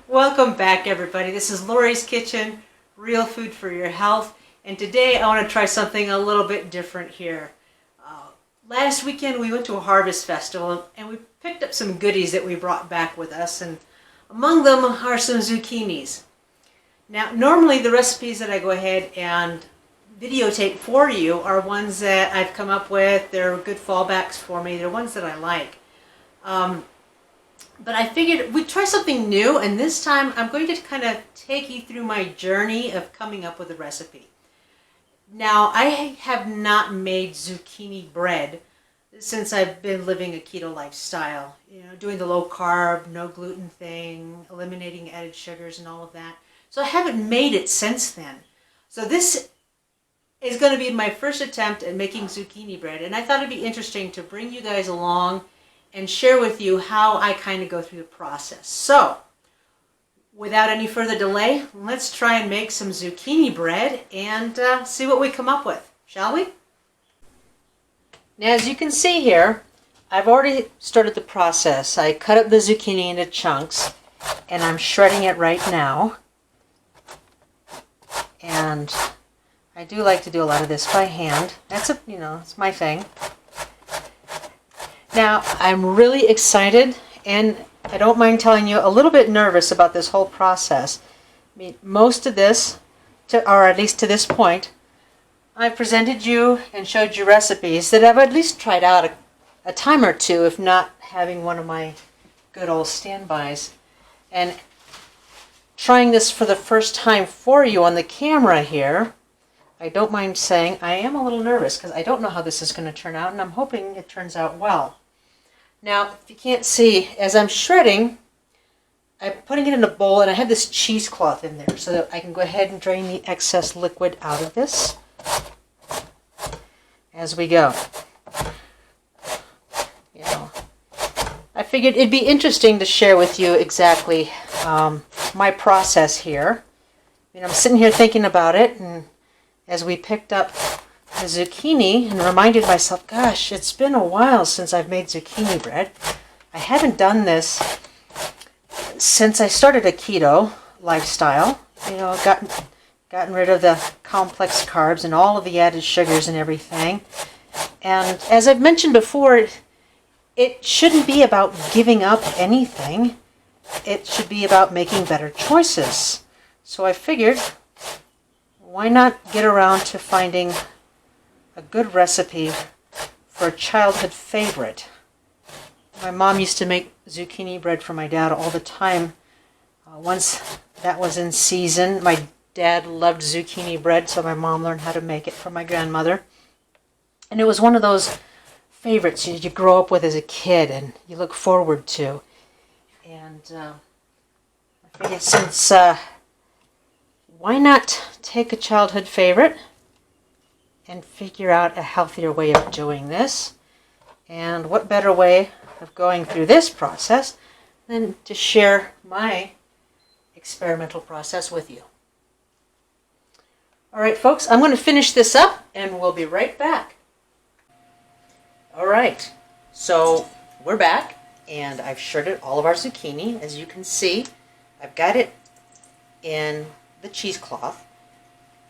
Welcome back, everybody. This is Lori's Kitchen, real food for your health. And today I want to try something a little bit different here. Last weekend we went to a harvest festival and we picked up some goodies that we brought back with us. And among them are some zucchinis. Now, normally the recipes that I go ahead and videotape for you are ones that I've come up with. They're good fallbacks for me. They're ones that I like. But I figured we'd try something new, and this time I'm going to kind of take you through my journey of coming up with a recipe. Now, I have not made zucchini bread since I've been living a keto lifestyle, doing the low carb, no gluten thing, eliminating added sugars and all of that. So I haven't made it since then. So this is going to be my first attempt at making zucchini bread, and I thought it'd be interesting to bring you guys along and share with you how I kind of go through the process. So, without any further delay, let's try and make some zucchini bread and see what we come up with, shall we? Now, as you can see here, I've already started the process. I cut up the zucchini into chunks, and I'm shredding it right now. And I do like to do a lot of this by hand. It's my thing. Now, I'm really excited, and I don't mind telling you, a little bit nervous about this whole process. I mean, most of this, or at least to this point, I've presented you and showed you recipes that I've at least tried out a time or two, if not having one of my good old standbys. And trying this for the first time for you on the camera here, I don't mind saying I am a little nervous because I don't know how this is going to turn out, and I'm hoping it turns out well. Now, if you can't see, as I'm shredding, I'm putting it in a bowl, and I have this cheesecloth in there so that I can go ahead and drain the excess liquid out of this as we go. I figured it'd be interesting to share with you exactly my process here. I'm sitting here thinking about it, and as we picked up the zucchini and reminded myself, gosh, it's been a while since I've made zucchini bread. I haven't done this since I started a keto lifestyle. Gotten rid of the complex carbs and all of the added sugars and everything. And as I've mentioned before, it shouldn't be about giving up anything. It should be about making better choices. So I figured, why not get around to finding a good recipe for a childhood favorite. My mom used to make zucchini bread for my dad all the time. Once that was in season, my dad loved zucchini bread, so my mom learned how to make it for my grandmother. And it was one of those favorites you grow up with as a kid and you look forward to. And I figured since, why not take a childhood favorite and figure out a healthier way of doing this. And what better way of going through this process than to share my experimental process with you. All right, folks, I'm going to finish this up and we'll be right back. All right, so we're back, and I've shredded all of our zucchini. As you can see, I've got it in the cheesecloth,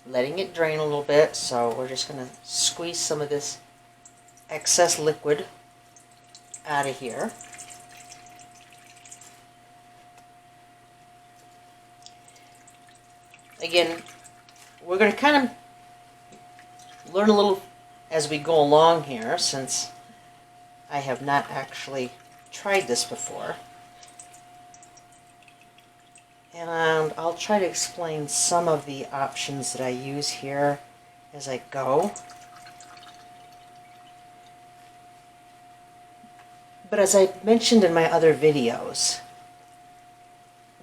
letting it drain a little bit, so we're just going to squeeze some of this excess liquid out of here. Again, we're going to kind of learn a little as we go along here, since I have not actually tried this before. And I'll try to explain some of the options that I use here as I go. But as I mentioned in my other videos,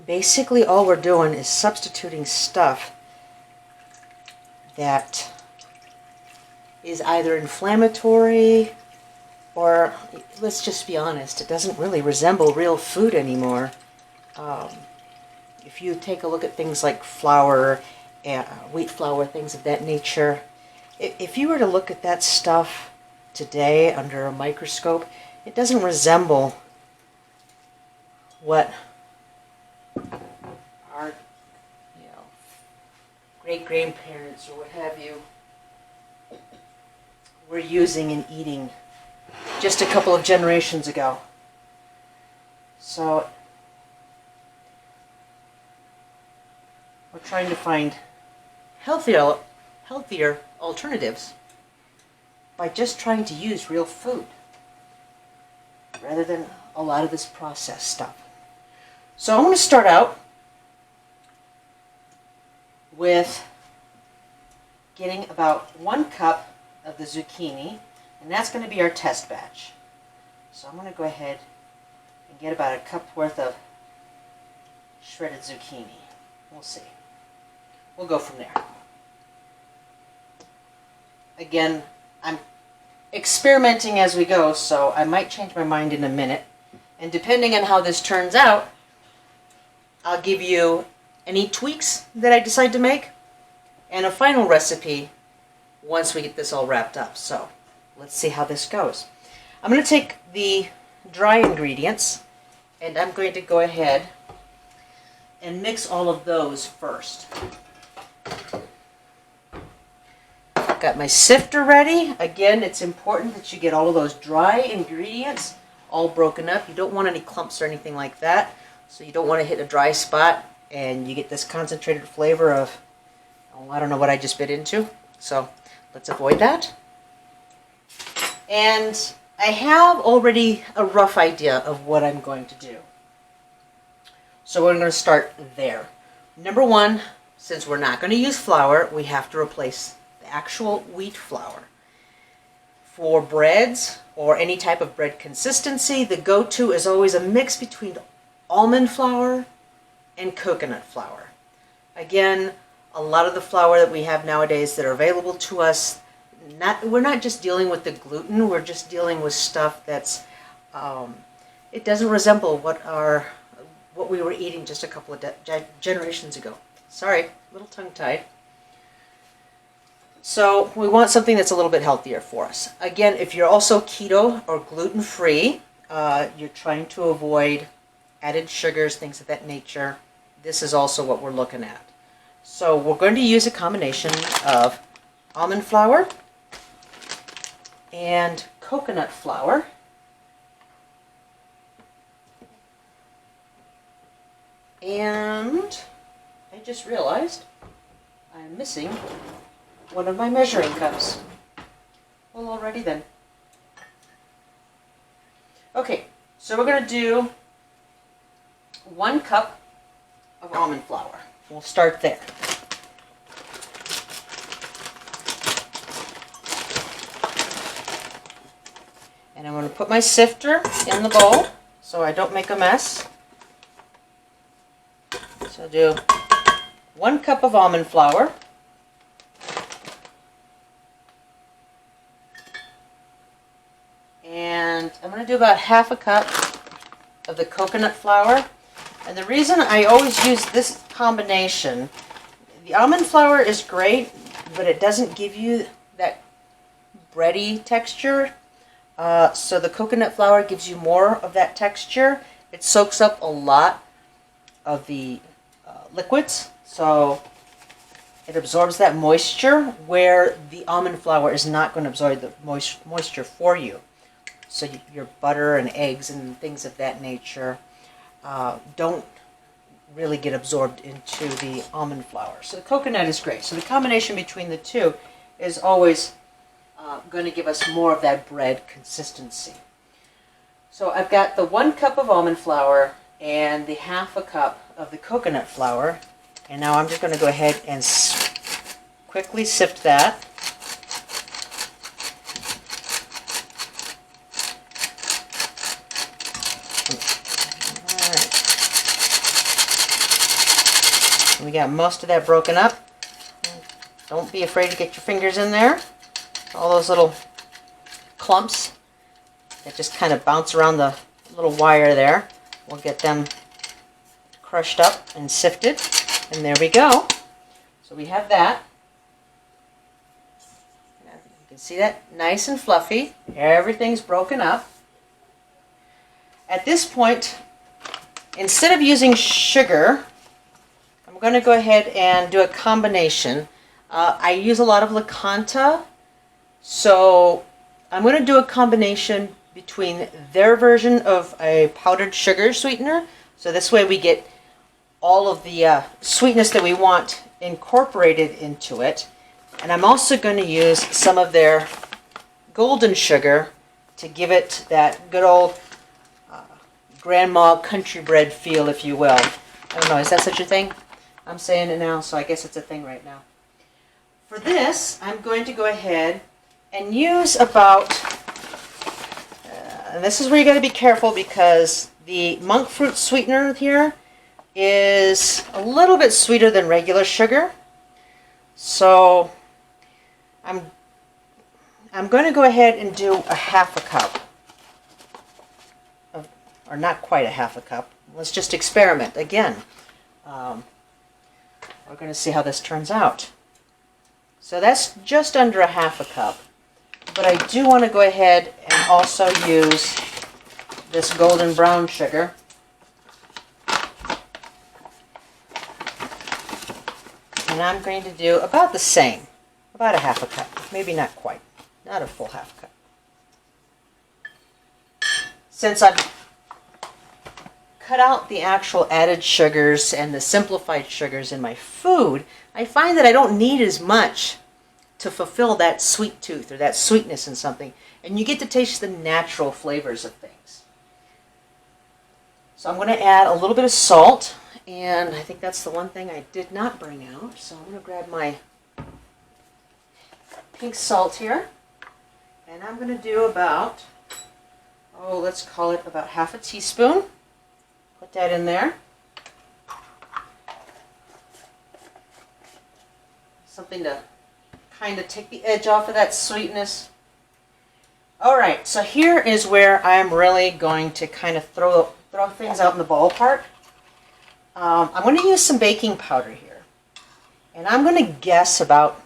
basically all we're doing is substituting stuff that is either inflammatory or, let's just be honest, it doesn't really resemble real food anymore. If you take a look at things like flour, wheat flour, things of that nature, if you were to look at that stuff today under a microscope, it doesn't resemble what great-grandparents or what have you were using and eating just a couple of generations ago. So we're trying to find healthier alternatives by just trying to use real food rather than a lot of this processed stuff. So I'm going to start out with getting about 1 cup of the zucchini, and that's going to be our test batch. So I'm going to go ahead and get about a cup worth of shredded zucchini. We'll see. We'll go from there. Again, I'm experimenting as we go, so I might change my mind in a minute. And depending on how this turns out, I'll give you any tweaks that I decide to make and a final recipe once we get this all wrapped up. So let's see how this goes. I'm going to take the dry ingredients and I'm going to go ahead and mix all of those first. I've got my sifter ready. Again, it's important that you get all of those dry ingredients all broken up. You don't want any clumps or anything like that. So you don't want to hit a dry spot and you get this concentrated flavor of, oh, I don't know what I just bit into. So let's avoid that. And I have already a rough idea of what I'm going to do. So we're going to start there. Number one, since we're not going to use flour, we have to replace the actual wheat flour. For breads or any type of bread consistency, the go-to is always a mix between almond flour and coconut flour. Again, a lot of the flour that we have nowadays that are available to us, we're not just dealing with the gluten, we're just dealing with stuff that's, it doesn't resemble what we were eating just a couple of generations ago. Sorry, a little tongue-tied. So we want something that's a little bit healthier for us. Again, if you're also keto or gluten-free, you're trying to avoid added sugars, things of that nature, this is also what we're looking at. So we're going to use a combination of almond flour and coconut flour. And I just realized I'm missing one of my measuring cups. Well, already then. Okay, so we're going to do 1 cup of almond flour. We'll start there. And I'm going to put my sifter in the bowl so I don't make a mess. So I'll do 1 cup of almond flour. And I'm going to do about half a cup of the coconut flour. And the reason I always use this combination, the almond flour is great, but it doesn't give you that bready texture. So the coconut flour gives you more of that texture. It soaks up a lot of the liquids, so it absorbs that moisture where the almond flour is not going to absorb the moisture for you. So your butter and eggs and things of that nature don't really get absorbed into the almond flour. So the coconut is great. So the combination between the two is always going to give us more of that bread consistency. So I've got the 1 cup of almond flour and the half a cup of the coconut flour. And now I'm just going to go ahead and quickly sift that. We got most of that broken up. Don't be afraid to get your fingers in there. All those little clumps that just kind of bounce around the little wire there. We'll get them crushed up and sifted. And there we go. So we have that. You can see that nice and fluffy. Everything's broken up. At this point, instead of using sugar, I'm going to go ahead and do a combination. I use a lot of Lacanta, so I'm going to do a combination between their version of a powdered sugar sweetener. So this way we get all of the sweetness that we want incorporated into it. And I'm also going to use some of their golden sugar to give it that good old grandma country bread feel, if you will. I don't know, is that such a thing? I'm saying it now, so I guess it's a thing right now. For this, I'm going to go ahead and use about, and this is where you got to be careful because the monk fruit sweetener here is a little bit sweeter than regular sugar. So I'm going to go ahead and do a half a cup. Or not quite a half a cup. Let's just experiment again. We're going to see how this turns out. So that's just under a half a cup. But I do want to go ahead and also use this golden brown sugar. And I'm going to do about the same. About a half a cup. Maybe not quite. Not a full half cup. Since I've cut out the actual added sugars and the simplified sugars in my food, I find that I don't need as much to fulfill that sweet tooth or that sweetness in something, and you get to taste the natural flavors of things. So I'm going to add a little bit of salt, and I think that's the one thing I did not bring out, so I'm going to grab my pink salt here, and I'm going to do about, let's call it about half a teaspoon. Put that in there. Something to kind of take the edge off of that sweetness. Alright, so here is where I'm really going to kind of throw things out in the ballpark. I'm going to use some baking powder here. And I'm going to guess about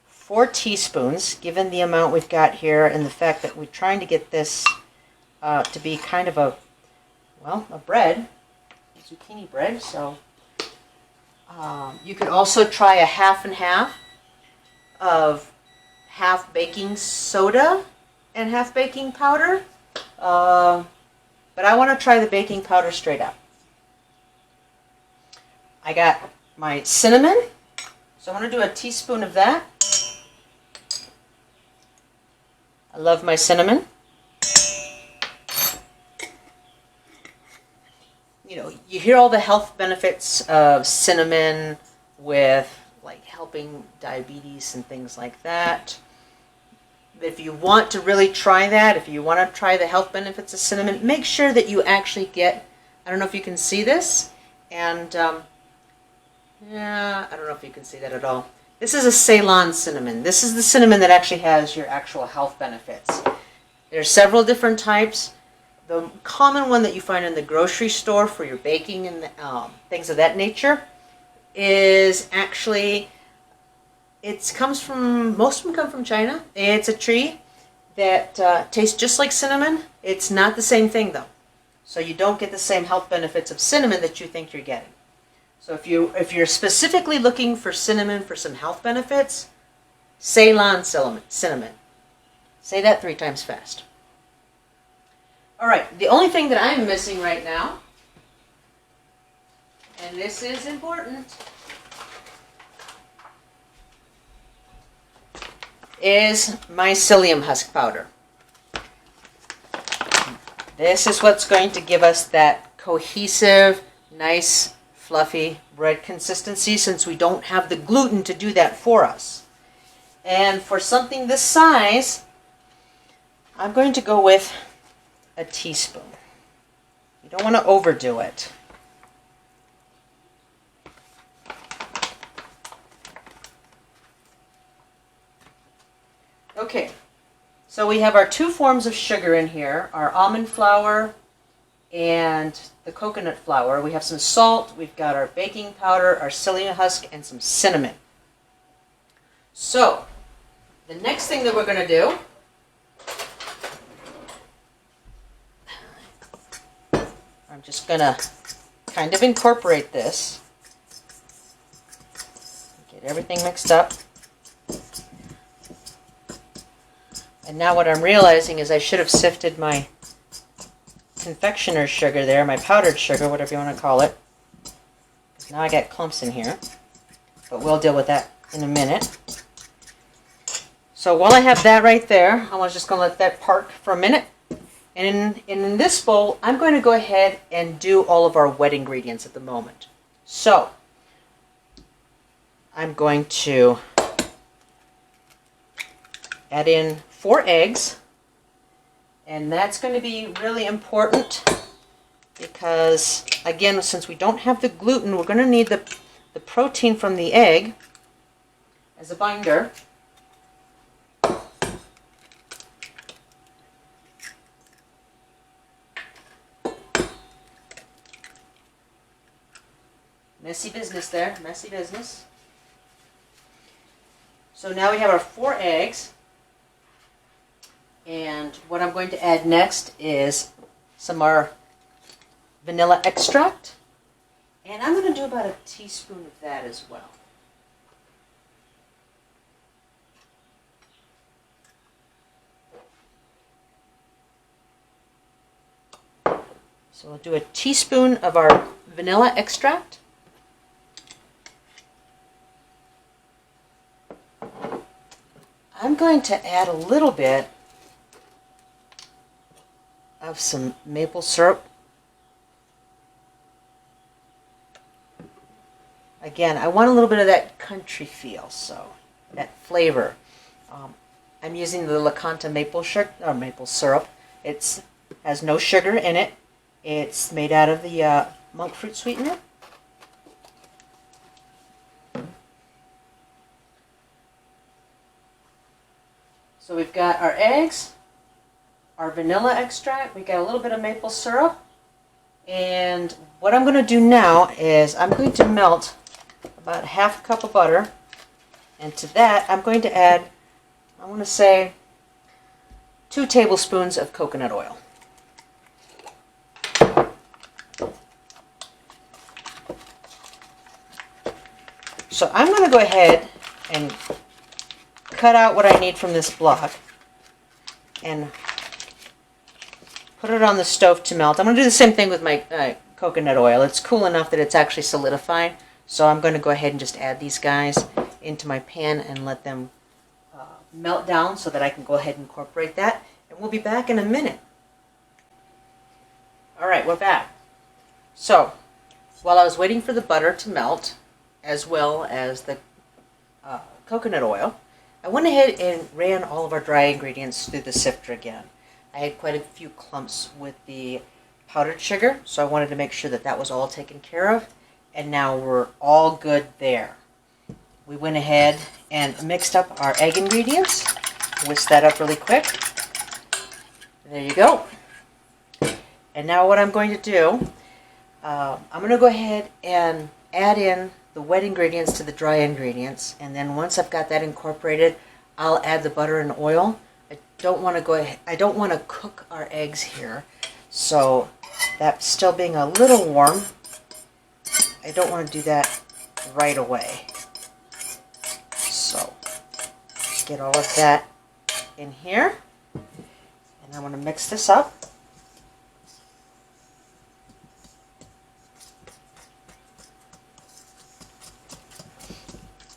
4 teaspoons, given the amount we've got here and the fact that we're trying to get this to be kind of a bread, zucchini bread. So you could also try a half and half of half baking soda and half baking powder. But I want to try the baking powder straight up. I got my cinnamon, so I'm going to do a teaspoon of that. I love my cinnamon. You know, you hear all the health benefits of cinnamon with like helping diabetes and things like that. If you want to really try that, if you want to try the health benefits of cinnamon, make sure that you actually get, I don't know if you can see this, and yeah, I don't know if you can see that at all. This is a Ceylon cinnamon. This is the cinnamon that actually has your actual health benefits. There's several different types. The common one that you find in the grocery store for your baking and things of that nature is actually, most of them come from China. It's a tree that tastes just like cinnamon. It's not the same thing though. So you don't get the same health benefits of cinnamon that you think you're getting. So if you're specifically looking for cinnamon for some health benefits, Ceylon cinnamon. Say that 3 times fast. Alright, the only thing that I'm missing right now, and this is important, is my psyllium husk powder. This is what's going to give us that cohesive, nice, fluffy bread consistency, since we don't have the gluten to do that for us. And for something this size, I'm going to go with a teaspoon. You don't want to overdo it. Okay, so we have our 2 forms of sugar in here, our almond flour and the coconut flour. We have some salt, we've got our baking powder, our psyllium husk, and some cinnamon. So, the next thing that we're going to do, I'm just going to kind of incorporate this Get everything mixed up. And now what I'm realizing is I should have sifted my confectioner's sugar there, my powdered sugar, whatever you want to call it. Now I got clumps in here, but we'll deal with that in a minute. So while I have that right there, I'm just going to let that park for a minute. And in this bowl, I'm going to go ahead and do all of our wet ingredients at the moment. So I'm going to add in 4 eggs. And that's going to be really important because, again, since we don't have the gluten, we're going to need the protein from the egg as a binder. Messy business there, messy business. So now we have our 4 eggs. And what I'm going to add next is some more vanilla extract. And I'm going to do about a teaspoon of that as well. So we'll do a teaspoon of our vanilla extract. I'm going to add a little bit of some maple syrup. Again, I want a little bit of that country feel, so that flavor. I'm using the LaCanta maple syrup. It has no sugar in it. It's made out of the monk fruit sweetener. So we've got our eggs, our vanilla extract, we got a little bit of maple syrup, and what I'm going to do now is I'm going to melt about ½ cup of butter, and to that I'm going to add, I want to say, 2 tablespoons of coconut oil. So I'm going to go ahead and cut out what I need from this block and put it on the stove to melt. I'm going to do the same thing with my coconut oil. It's cool enough that it's actually solidifying, so I'm going to go ahead and just add these guys into my pan and let them melt down so that I can go ahead and incorporate that, and we'll be back in a minute. Alright, we're back. So while I was waiting for the butter to melt as well as the coconut oil, I went ahead and ran all of our dry ingredients through the sifter again. I had quite a few clumps with the powdered sugar, so I wanted to make sure that that was all taken care of, and now we're all good there. We went ahead and mixed up our egg ingredients, whisked that up really quick. There you go. And now what I'm going to do, I'm going to go ahead and add in the wet ingredients to the dry ingredients, and then once I've got that incorporated, I'll add the butter and oil. I don't want to cook our eggs here, so that's still being a little warm. I don't want to do that right away. So get all of that in here, and I want to mix this up.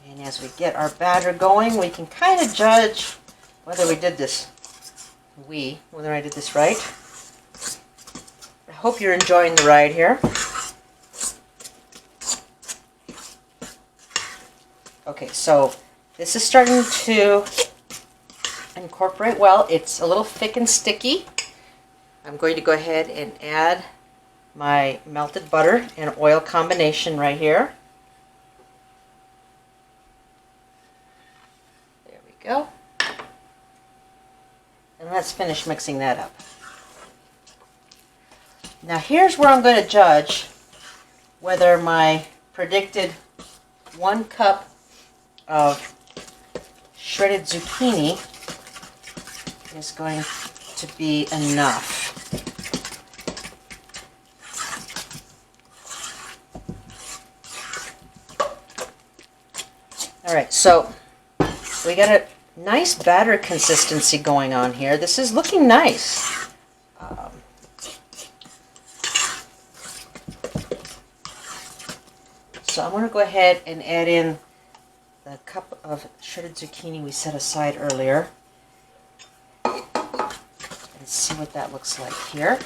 And as we get our batter going, we can kind of judge whether I did this right. I hope you're enjoying the ride here. Okay, so this is starting to incorporate well. It's a little thick and sticky. I'm going to go ahead and add my melted butter and oil combination right here. There we go. And let's finish mixing that up. Now here's where I'm going to judge whether my predicted 1 cup of shredded zucchini is going to be enough. All right, so we got a nice batter consistency going on here. This is looking nice. So I'm going to go ahead and add in the cup of shredded zucchini we set aside earlier. And see what that looks like here.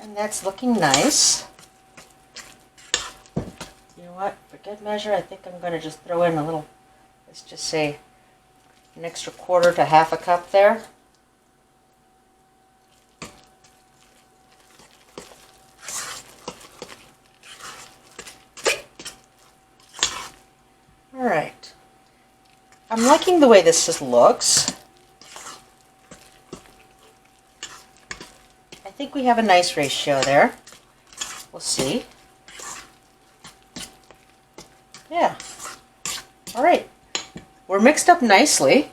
And that's looking nice. You know what? For good measure, I think I'm going to just throw in a little, let's just say an extra quarter to half a cup there. All right. I'm liking the way this just looks. I think we have a nice ratio there. We'll see. Yeah. All right. We're mixed up nicely.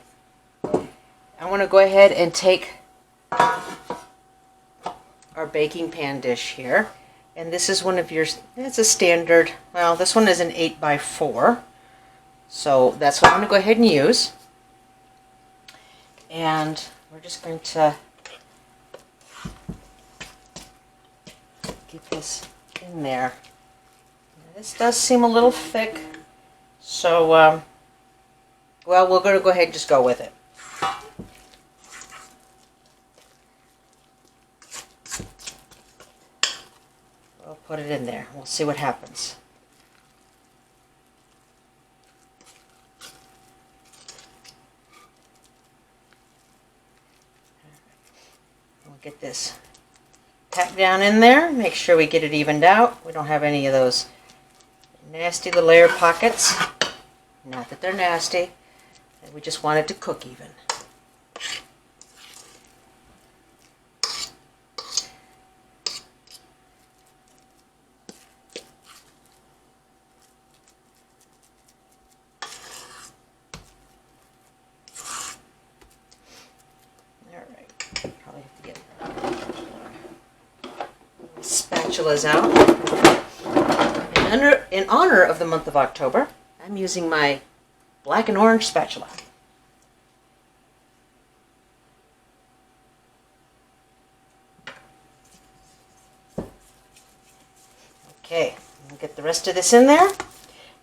I want to go ahead and take our baking pan dish here. And this is one of your, it's a standard, well, this one is an 8x4. So that's what I'm going to go ahead and use. And we're just going to get this in there. This does seem a little thick, so, well, we're going to go ahead and just go with it. We'll put it in there. We'll see what happens. We'll get this tap down in there, make sure we get it evened out. We don't have any of those nasty little air pockets. Not that they're nasty. We just want it to cook even. Alright, probably have to get spatulas out. In honor of the month of October, I'm using my black and orange spatula. Okay, I'll get the rest of this in there.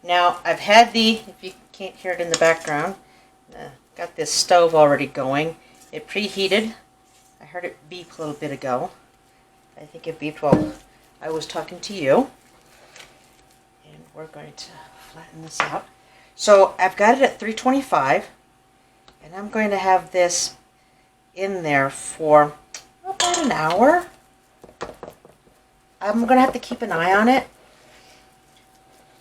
Now, I've had if you can't hear it in the background, got this stove already going. It preheated. I heard it beep a little bit ago. I think it beeped while I was talking to you. And we're going to flatten this out. So I've got it at 325, and I'm going to have this in there for about an hour. I'm going to have to keep an eye on it.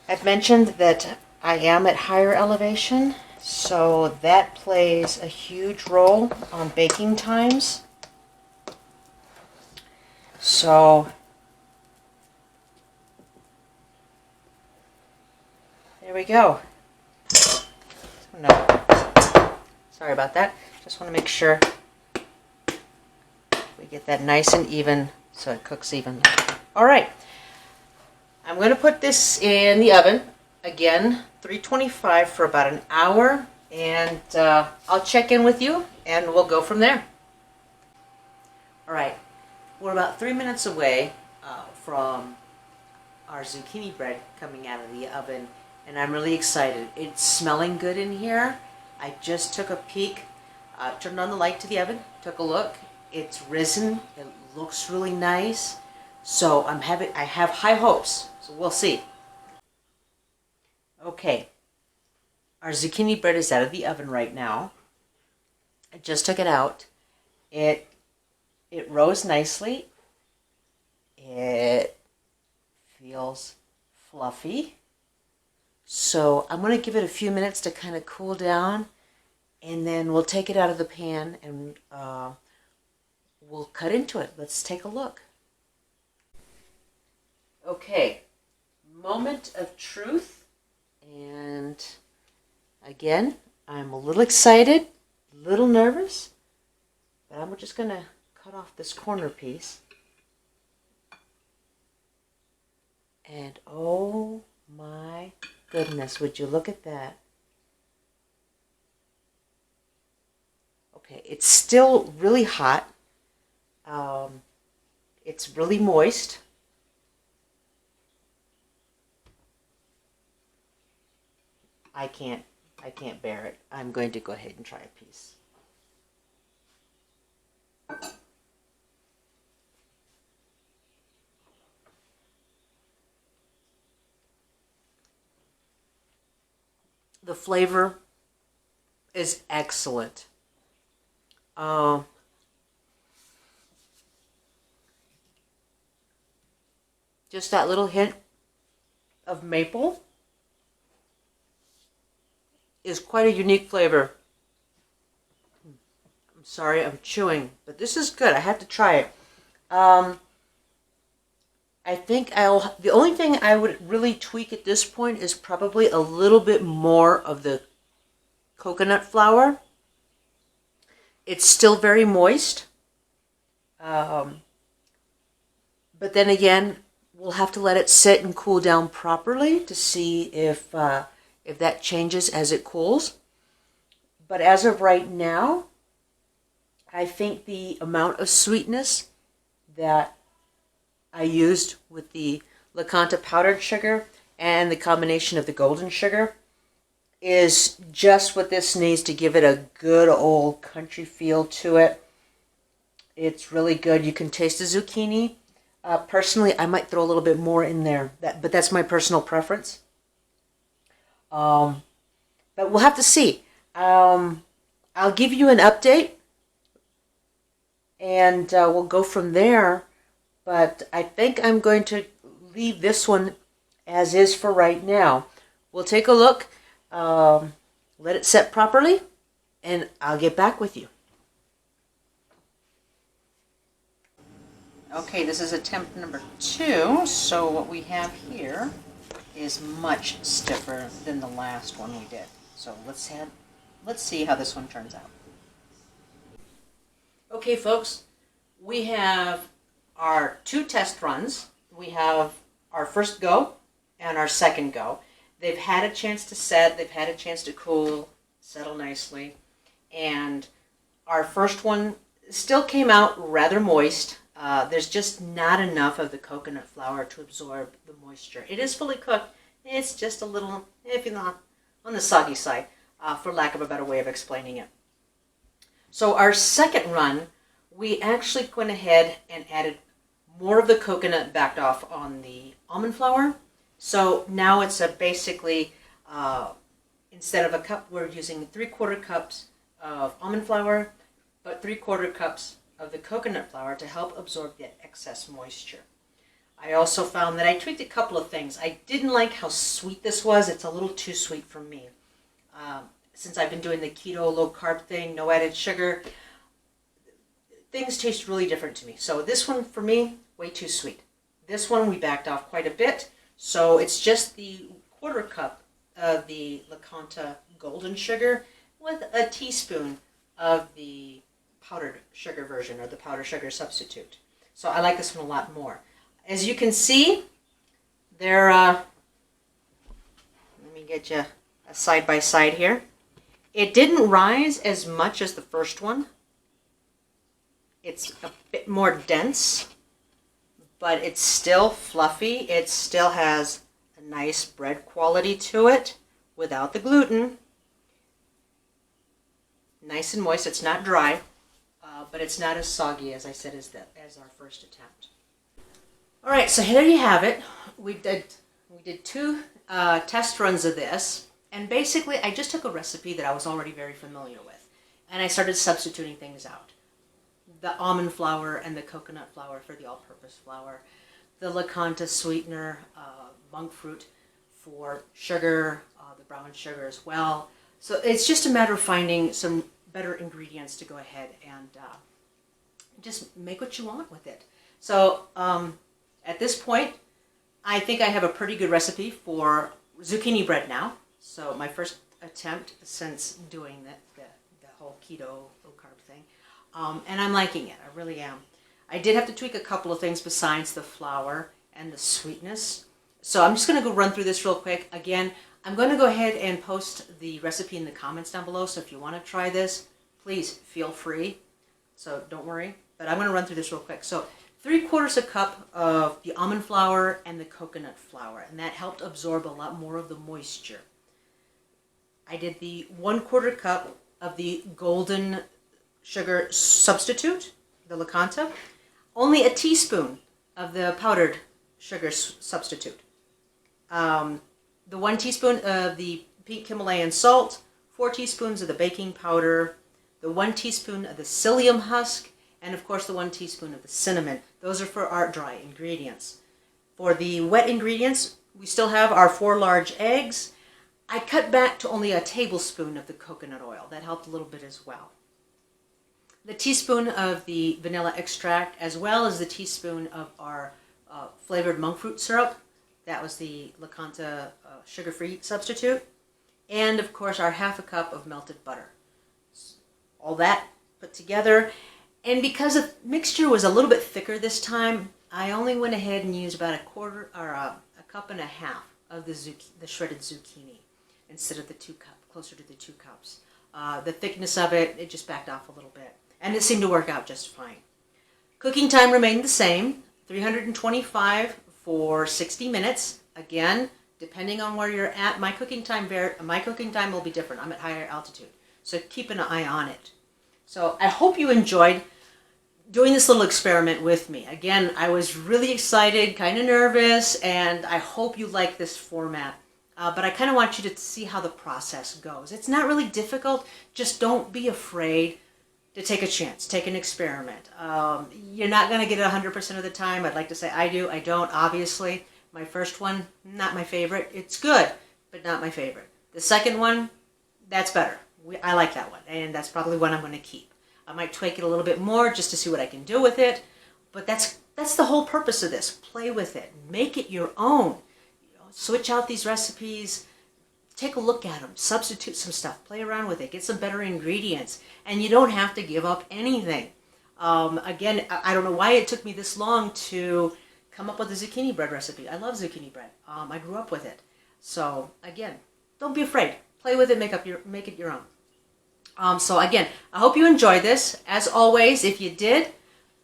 I've mentioned that I am at higher elevation, so that plays a huge role on baking times. So there we go. No, sorry about that. Just want to make sure we get that nice and even so it cooks evenly. All right, I'm going to put this in the oven, again, 325 for about an hour, and I'll check in with you and we'll go from there. All right, we're about 3 minutes away from our zucchini bread coming out of the oven, and I'm really excited. It's smelling good in here. I just took a peek, turned on the light to the oven, took a look. It's risen. It looks really nice. So I have high hopes. So we'll see. Okay, our zucchini bread is out of the oven right now. I just took it out. It rose nicely. It feels fluffy. So I'm going to give it a few minutes to kind of cool down, and then we'll take it out of the pan and we'll cut into it. Let's take a look. Okay, moment of truth, and again, I'm a little excited, a little nervous, but I'm just going to cut off this corner piece. And oh my goodness, would you look at that? Okay, it's still really hot. It's really moist. I can't bear it. I'm going to go ahead and try a piece. The flavor is excellent. Just that little hint of maple is quite a unique flavor. I'm sorry, I'm chewing, but this is good. I have to try it. I think the only thing I would really tweak at this point is probably a little bit more of the coconut flour. It's still very moist. But then again, we'll have to let it sit and cool down properly to see if that changes as it cools. But as of right now, I think the amount of sweetness that I used with the Lacanta powdered sugar and the combination of the golden sugar is just what this needs to give it a good old country feel to it. It's really good. You can taste the zucchini. Personally, I might throw a little bit more in there, but that's my personal preference. But we'll have to see. I'll give you an update, and we'll go from there. But I think I'm going to leave this one as is for right now. We'll take a look, let it set properly, and I'll get back with you. Okay, this is attempt number 2. So what we have here is much stiffer than the last one we did. So let's see how this one turns out. Okay, folks, we have our 2 test runs. We have our first go and our second go. They've had a chance to set, they've had a chance to cool, settle nicely, and our first one still came out rather moist. There's just not enough of the coconut flour to absorb the moisture. It is fully cooked. It's just a little, if you know, on the soggy side, for lack of a better way of explaining it. So our second run, we actually went ahead and added more of the coconut backed off on the almond flour. So now it's basically, instead of a cup, we're using 3/4 cups of almond flour, but 3/4 cups of the coconut flour to help absorb the excess moisture. I also found that I tweaked a couple of things. I didn't like how sweet this was. It's a little too sweet for me. Since I've been doing the keto low carb thing, no added sugar, things taste really different to me. So this one, for me, way too sweet. This one we backed off quite a bit. So it's just the 1/4 cup of the Lacanta golden sugar with a teaspoon of the powdered sugar version, or the powdered sugar substitute. So I like this one a lot more. As you can see, they're, let me get you a side by side here. It didn't rise as much as the first one. It's a bit more dense, but it's still fluffy. It still has a nice bread quality to it without the gluten. Nice and moist. It's not dry, but it's not as soggy, as I said, as our first attempt. All right, so here you have it. We did 2 test runs of this. And basically, I just took a recipe that I was already very familiar with, and I started substituting things out. The almond flour and the coconut flour for the all-purpose flour, the Lacanta sweetener, monk fruit for sugar, the brown sugar as well. So it's just a matter of finding some better ingredients to go ahead and just make what you want with it. So at this point, I think I have a pretty good recipe for zucchini bread now. So my first attempt since doing the whole keto low carb thing. and I'm liking it. I really am. I did have to tweak a couple of things besides the flour and the sweetness. So I'm just going to go run through this real quick. Again, I'm going to go ahead and post the recipe in the comments down below. So if you want to try this, please feel free. So don't worry. But I'm going to run through this real quick. So 3/4 cup of the almond flour and the coconut flour. And that helped absorb a lot more of the moisture. I did the 1/4 cup of the golden sugar substitute, the Lacanta. Only a teaspoon of the powdered sugar substitute. The 1 teaspoon of the pink Himalayan salt, 4 teaspoons of the baking powder, the 1 teaspoon of the psyllium husk, and of course the 1 teaspoon of the cinnamon. Those are for our dry ingredients. For the wet ingredients, we still have our 4 large eggs. I cut back to only a tablespoon of the coconut oil. That helped a little bit as well. The teaspoon of the vanilla extract, as well as the teaspoon of our flavored monk fruit syrup. That was the Lacanta sugar-free substitute. And of course our 1/2 cup of melted butter. All that put together. And because the mixture was a little bit thicker this time, I only went ahead and used about a 1.5 cups of the shredded zucchini instead of the 2 cups, closer to the 2 cups. The thickness of it just backed off a little bit. And it seemed to work out just fine. Cooking time remained the same, 325 for 60 minutes. Again, depending on where you're at, my cooking time will be different. I'm at higher altitude, so keep an eye on it. So I hope you enjoyed doing this little experiment with me. Again, I was really excited, kind of nervous, and I hope you like this format. But I kind of want you to see how the process goes. It's not really difficult. Just don't be afraid to take a chance, take an experiment. You're not going to get it 100% of the time. I'd like to say I do. I don't, obviously. My first one, not my favorite. It's good, but not my favorite. The second one, that's better. I like that one, and that's probably one I'm going to keep. I might tweak it a little bit more just to see what I can do with it, but that's the whole purpose of this. Play with it. Make it your own. Switch out these recipes. Take a look at them, substitute some stuff, play around with it, get some better ingredients, and you don't have to give up anything. Again, I don't know why it took me this long to come up with a zucchini bread recipe. I love zucchini bread. I grew up with it. So again, don't be afraid. Play with it, make it your own. So again, I hope you enjoyed this. As always, if you did,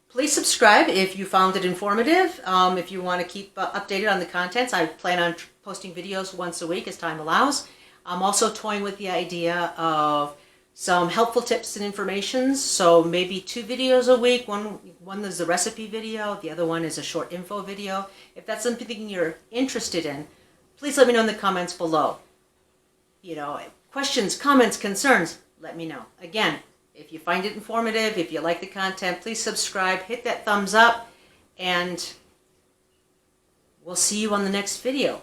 please subscribe if you found it informative. If you want to keep updated on the contents, I plan on posting videos once a week as time allows. I'm also toying with the idea of some helpful tips and information. So maybe 2 videos a week. One is the recipe video. The other one is a short info video. If that's something you're interested in, please let me know in the comments below. Questions, comments, concerns, let me know. Again, if you find it informative, if you like the content, please subscribe, hit that thumbs up, and we'll see you on the next video.